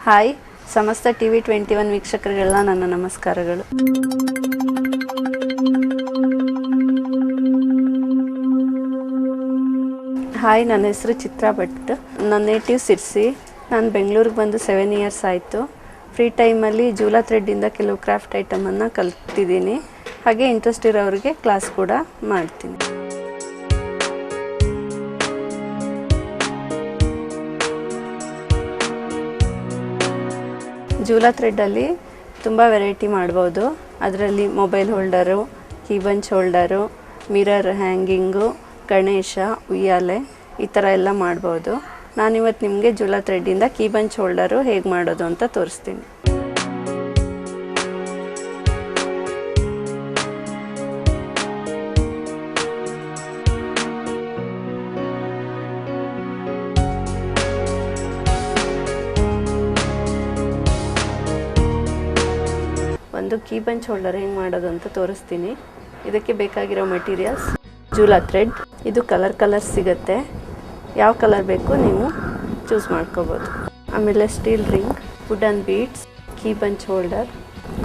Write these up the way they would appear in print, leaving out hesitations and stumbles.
Hi, ಸಮಸ್ತ TV21 ವೀಕ್ಷಕರಿಗೆಲ್ಲ ನನ್ನ ನಮಸ್ಕಾರಗಳು. ಹಾಯ್, ನನ್ನ ಹೆಸರು ಚಿತ್ರಾ ಭಟ್. ನನ್ನ ನೇಟಿವ್ ಸಿರ್ಸಿ. ನಾನು ಬೆಂಗಳೂರಿಗೆ ಬಂದು 7 ಇಯರ್ಸ್ ಆಯಿತು. ಫ್ರೀ ಟೈಮಲ್ಲಿ ಜೂಲಾ ಥ್ರೆಡ್ಡಿಂದ ಕೆಲವು ಕ್ರಾಫ್ಟ್ ಐಟಮನ್ನು ಕಲ್ತಿದ್ದೀನಿ. ಹಾಗೆ ಇಂಟ್ರೆಸ್ಟ್ ಇರೋರಿಗೆ ಕ್ಲಾಸ್ ಕೂಡ ಮಾಡ್ತೀನಿ. ಜೂಲಾ ಥ್ರೆಡ್ಡಲ್ಲಿ ತುಂಬ ವೆರೈಟಿ ಮಾಡ್ಬೋದು. ಅದರಲ್ಲಿ mobile holder, key bunch holder, mirror hanging, Ganesha, ಉಯ್ಯಾಲೆ ಈ ಥರ ಎಲ್ಲ ಮಾಡ್ಬೋದು. ನಾನಿವತ್ತು ನಿಮಗೆ ಜೂಲಾ ಥ್ರೆಡ್ಡಿಂದ ಕೀ ಬಂಚ್ ಹೋಲ್ಡರು ಹೇಗೆ ಮಾಡೋದು ಅಂತ ತೋರಿಸ್ತೀನಿ. ಒಂದು ಕೀ ಬಂಚ್ ಹೋಲ್ಡರ್ ಹೆಂಗೆ ಮಾಡೋದು ಅಂತ ತೋರಿಸ್ತೀನಿ. ಇದಕ್ಕೆ ಬೇಕಾಗಿರೋ ಮೆಟೀರಿಯಲ್ಸ್ ಜೂಲಾ ಥ್ರೆಡ್. ಇದು ಕಲರ್ ಸಿಗುತ್ತೆ. ಯಾವ ಕಲರ್ ಬೇಕು ನೀವು ಚೂಸ್ ಮಾಡ್ಕೋಬೋದು. ಆಮೇಲೆ steel ring, wooden beads, key bunch holder,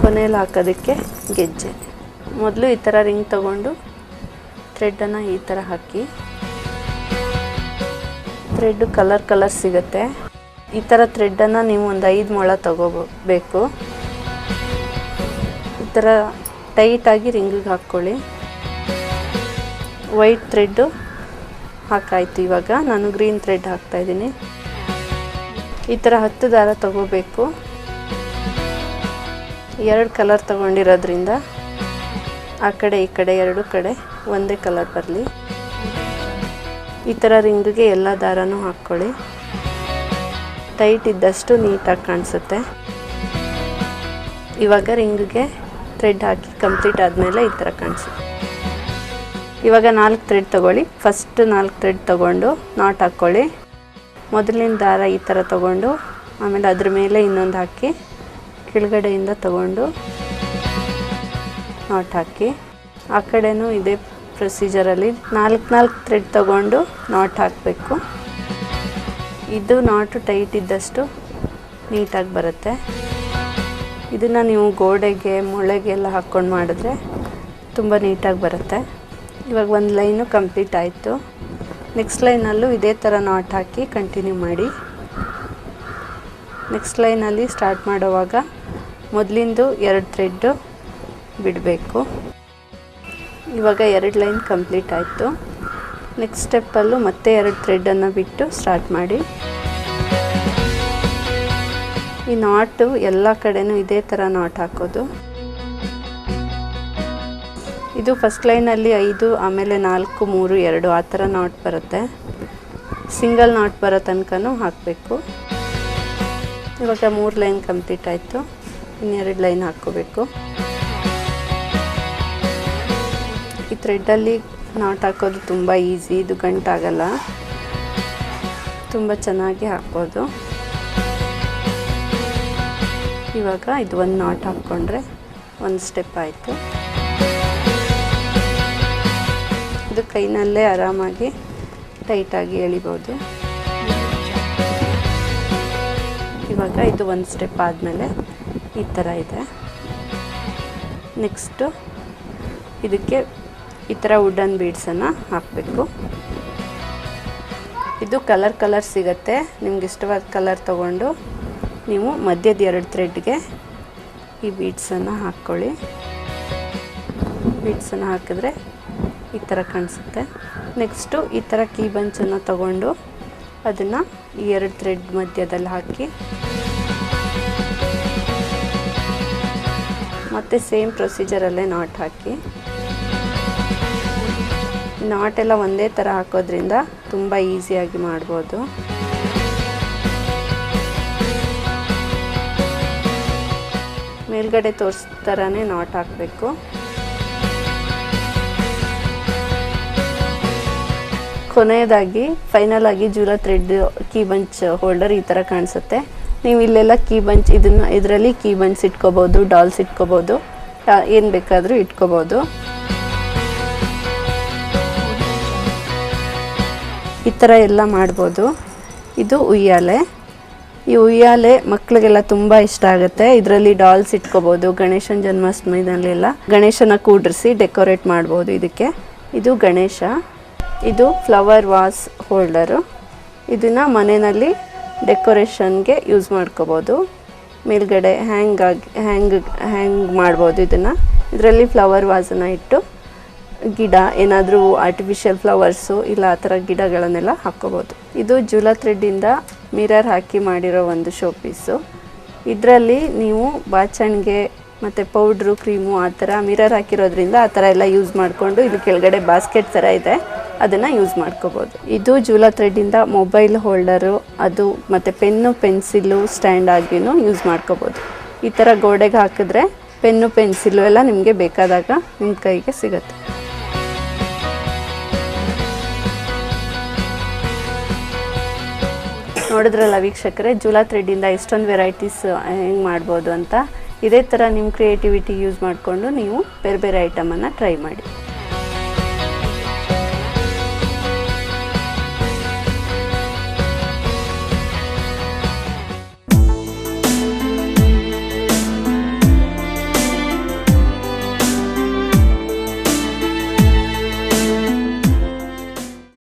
ಕೊನೆಯಲ್ಲಿ ಹಾಕೋದಕ್ಕೆ ಗೆಜ್ಜೆ. ಮೊದಲು ಈ ಥರ ರಿಂಗ್ ತಗೊಂಡು ಥ್ರೆಡ್ಡನ್ನು ಈ ಥರ ಹಾಕಿ, ಥ್ರೆಡ್ಡು ಕಲರ್ ಸಿಗುತ್ತೆ. ಈ ಥರ ಥ್ರೆಡ್ಡನ್ನು ನೀವು ಒಂದು 5 ಮೊಳ ತಗೋಬೇಕು. ಈ ಥರ ಟೈಟಾಗಿ ರಿಂಗಿಗೆ ಹಾಕ್ಕೊಳ್ಳಿ. ವೈಟ್ ಥ್ರೆಡ್ಡು ಹಾಕಾಯಿತು. ಇವಾಗ ನಾನು ಗ್ರೀನ್ ಥ್ರೆಡ್ ಹಾಕ್ತಾಯಿದ್ದೀನಿ. ಈ ಥರ 10 ದಾರ ತಗೋಬೇಕು. 2 ಕಲರ್ ತಗೊಂಡಿರೋದ್ರಿಂದ ಆ ಕಡೆ ಈ ಕಡೆ 2 ಕಡೆ ಒಂದೇ ಕಲರ್ ಬರಲಿ. ಈ ಥರ ರಿಂಗಿಗೆ ಎಲ್ಲ ದಾರನೂ ಹಾಕ್ಕೊಳ್ಳಿ. ಟೈಟ್ ಇದ್ದಷ್ಟು ನೀಟಾಗಿ ಕಾಣಿಸುತ್ತೆ. ಇವಾಗ ರಿಂಗಿಗೆ ಥ್ರೆಡ್ ಹಾಕಿ ಕಂಪ್ಲೀಟ್ ಆದಮೇಲೆ ಈ ಥರ ಕಾಣಿಸುತ್ತೆ. ಇವಾಗ 4 ಥ್ರೆಡ್ ತೊಗೊಳ್ಳಿ. ಫಸ್ಟ್ 4 ಥ್ರೆಡ್ ತೊಗೊಂಡು ನಾಟ್ ಹಾಕ್ಕೊಳ್ಳಿ. ಮೊದಲಿನ ದಾರ ಈ ಥರ ತೊಗೊಂಡು ಆಮೇಲೆ ಅದ್ರ ಮೇಲೆ ಇನ್ನೊಂದು ಹಾಕಿ ಕೆಳಗಡೆಯಿಂದ ತೊಗೊಂಡು ನಾಟ್ ಹಾಕಿ. ಆ ಕಡೆನೂ ಇದೇ ಪ್ರೊಸೀಜರಲ್ಲಿ 4 ಥ್ರೆಡ್ ತೊಗೊಂಡು ನಾಟ್ ಹಾಕಬೇಕು. ಇದು ನಾಟು ಟೈಟ್ ಇದ್ದಷ್ಟು ನೀಟಾಗಿ ಬರುತ್ತೆ. ಇದನ್ನು ನೀವು ಗೋಡೆಗೆ, ಮೊಳೆಗೆ ಎಲ್ಲ ಹಾಕ್ಕೊಂಡು ಮಾಡಿದ್ರೆ ತುಂಬ ನೀಟಾಗಿ ಬರುತ್ತೆ. ಇವಾಗ ಒಂದು ಲೈನು ಕಂಪ್ಲೀಟ್ ಆಯಿತು. ನೆಕ್ಸ್ಟ್ ಲೈನಲ್ಲೂ ಇದೇ ಥರ ನಾಟ್ ಹಾಕಿ ಕಂಟಿನ್ಯೂ ಮಾಡಿ. ನೆಕ್ಸ್ಟ್ ಲೈನಲ್ಲಿ ಸ್ಟಾರ್ಟ್ ಮಾಡುವಾಗ ಮೊದಲಿಂದು 2 ಥ್ರೆಡ್ಡು ಬಿಡಬೇಕು. ಇವಾಗ 2 ಲೈನ್ ಕಂಪ್ಲೀಟ್ ಆಯಿತು. ನೆಕ್ಸ್ಟ್ ಸ್ಟೆಪ್ಪಲ್ಲೂ ಮತ್ತೆ 2 ಥ್ರೆಡ್ಡನ್ನು ಬಿಟ್ಟು ಸ್ಟಾರ್ಟ್ ಮಾಡಿ. ಈ ನಾಟು ಎಲ್ಲ ಕಡೆನೂ ಇದೇ ಥರ ನಾಟ್ ಹಾಕೋದು. ಇದು ಫಸ್ಟ್ ಲೈನಲ್ಲಿ 5, ಆಮೇಲೆ 4, 3, 2 ಆ ಥರ ನಾಟ್ ಬರುತ್ತೆ. ಸಿಂಗಲ್ ನಾಟ್ ಬರೋ ತನಕನೂ ಹಾಕಬೇಕು. ಇವಾಗ 3 ಲೈನ್ ಕಂಪ್ಲೀಟ್ ಆಯಿತು. ಇನ್ನೆರಡು ಲೈನ್ ಹಾಕ್ಕೋಬೇಕು. ಈ ಥ್ರೆಡ್ಡಲ್ಲಿ ನಾಟ್ ಹಾಕೋದು ತುಂಬ ಈಸಿ. ಇದು ಗಂಟಾಗಲ್ಲ, ತುಂಬ ಚೆನ್ನಾಗಿ ಹಾಕ್ಬೋದು. ಇವಾಗ ಇದು ಒಂದು ನಾಟ್ ಹಾಕ್ಕೊಂಡ್ರೆ ಒಂದು ಸ್ಟೆಪ್ ಆಯಿತು. ಇದು ಕೈನಲ್ಲೇ ಆರಾಮಾಗಿ ಟೈಟಾಗಿ ಎಳಿಬೋದು. ಇವಾಗ ಇದು ಒಂದು ಸ್ಟೆಪ್ ಆದಮೇಲೆ ಈ ಥರ ಇದೆ. ನೆಕ್ಸ್ಟು ಇದಕ್ಕೆ ಈ ಥರ ವುಡನ್ ಬೀಡ್ಸನ್ನು ಹಾಕಬೇಕು. ಇದು ಕಲರ್ ಸಿಗುತ್ತೆ. ನಿಮ್ಗೆ ಇಷ್ಟವಾದ ಕಲರ್ ತೊಗೊಂಡು ನೀವು ಮಧ್ಯದ 2 ಥ್ರೆಡ್ಗೆ ಈ ಬೀಡ್ಸನ್ನು ಹಾಕ್ಕೊಳ್ಳಿ. ಬೀಡ್ಸನ್ನು ಹಾಕಿದ್ರೆ ಈ ಥರ ಕಾಣಿಸುತ್ತೆ. ನೆಕ್ಸ್ಟು ಈ ಥರ ಕೀ ಬಂಚನ್ನು ತಗೊಂಡು ಅದನ್ನು ಈ 2 ಥ್ರೆಡ್ ಮಧ್ಯದಲ್ಲಿ ಹಾಕಿ ಮತ್ತು ಸೇಮ್ ಪ್ರೊಸೀಜರಲ್ಲೇ ನಾಟ್ ಹಾಕಿ. ನಾಟೆಲ್ಲ ಒಂದೇ ಥರ ಹಾಕೋದ್ರಿಂದ ತುಂಬ ಈಸಿಯಾಗಿ ಮಾಡ್ಬೋದು. ಮೇಲ್ಗಡೆ ತೋರಿಸೋ ಥರನೇ ನಾಟ್ ಹಾಕಬೇಕು. ಕೊನೆಯದಾಗಿ ಫೈನಲ್ ಆಗಿ Jhoola thread key bunch holder ಈ ಥರ ಕಾಣಿಸುತ್ತೆ. ನೀವು ಇಲ್ಲೆಲ್ಲ ಕೀ ಬಂಚ್ ಇದರಲ್ಲಿ ಕೀ ಬಂಚ್ ಇಟ್ಕೋಬೋದು, ಡಾಲ್ಸ್ ಇಟ್ಕೋಬೋದು, ಏನು ಬೇಕಾದರೂ ಇಟ್ಕೋಬೋದು. ಈ ಥರ ಎಲ್ಲ ಮಾಡ್ಬೋದು. ಇದು ಉಯ್ಯಾಲೆ. ಈ ಉಯ್ಯಾಲೆ ಮಕ್ಕಳಿಗೆಲ್ಲ ತುಂಬ ಇಷ್ಟ ಆಗುತ್ತೆ. ಇದರಲ್ಲಿ ಡಾಲ್ಸ್ ಇಟ್ಕೋಬೋದು. ಗಣೇಶನ ಜನ್ಮಾಷ್ಟಮಿನಲ್ಲೆಲ್ಲ ಗಣೇಶನ ಕೂಡ್ರಿಸಿ ಡೆಕೋರೇಟ್ ಮಾಡ್ಬೋದು. ಇದಕ್ಕೆ ಇದು ಗಣೇಶ, ಇದು ಫ್ಲವರ್ ವಾಸ್ ಹೋಲ್ಡರು. ಇದನ್ನು ಮನೆಯಲ್ಲಿ ಡೆಕೋರೇಷನ್ಗೆ ಯೂಸ್ ಮಾಡ್ಕೋಬೋದು. ಮೇಲ್ಗಡೆ ಹ್ಯಾಂಗ್ ಮಾಡ್ಬೋದು. ಇದರಲ್ಲಿ ಫ್ಲವರ್ ವಾಸನ್ನು ಇಟ್ಟು ಗಿಡ ಏನಾದರೂ ಆರ್ಟಿಫಿಷಿಯಲ್ ಫ್ಲವರ್ಸು ಇಲ್ಲ ಆ ಥರ ಗಿಡಗಳನ್ನೆಲ್ಲ ಹಾಕ್ಕೋಬೋದು. ಇದು ಜೂಲಾ ಥ್ರೆಡ್ಡಿಂದ ಮಿರರ್ ಹಾಕಿ ಮಾಡಿರೋ ಒಂದು ಶೋ ಪೀಸು. ಇದರಲ್ಲಿ ನೀವು ಬಾಚಣಿಗೆ ಮತ್ತು ಪೌಡ್ರು, ಕ್ರೀಮು ಆ ಥರ ಮಿರರ್ ಹಾಕಿರೋದ್ರಿಂದ ಆ ಥರ ಎಲ್ಲ ಯೂಸ್ ಮಾಡಿಕೊಂಡು ಇಲ್ಲಿ ಕೆಳಗಡೆ ಬಾಸ್ಕೆಟ್ ಥರ ಇದೆ, ಅದನ್ನು ಯೂಸ್ ಮಾಡ್ಕೋಬೋದು. ಇದು ಜೂಲಾ ಥ್ರೆಡ್ಡಿಂದ ಮೊಬೈಲ್ ಹೋಲ್ಡರು, ಅದು ಮತ್ತು ಪೆನ್ನು, ಪೆನ್ಸಿಲ್ಲು ಸ್ಟ್ಯಾಂಡ್ ಆಗಿಯೂ ಯೂಸ್ ಮಾಡ್ಕೋಬೋದು. ಈ ಥರ ಗೋಡೆಗೆ ಹಾಕಿದ್ರೆ ಪೆನ್ನು, ಪೆನ್ಸಿಲ್ಲು ಎಲ್ಲ ನಿಮಗೆ ಬೇಕಾದಾಗ ನಿಮ್ಮ ಕೈಗೆ ಸಿಗುತ್ತೆ. ನೋಡಿದ್ರಲ್ಲ ವೀಕ್ಷಕರೇ, ಜೂಲಾ ಥ್ರೆಡ್ಡಿಂದ ಎಷ್ಟೊಂದು ವೆರೈಟೀಸ್ ಹೆಂಗೆ ಮಾಡ್ಬೋದು ಅಂತ. ಇದೇ ಥರ ನಿಮ್ಮ ಕ್ರಿಯೇಟಿವಿಟಿ ಯೂಸ್ ಮಾಡಿಕೊಂಡು ನೀವು ಬೇರೆ ಬೇರೆ ಐಟಮನ್ನು ಟ್ರೈ ಮಾಡಿ.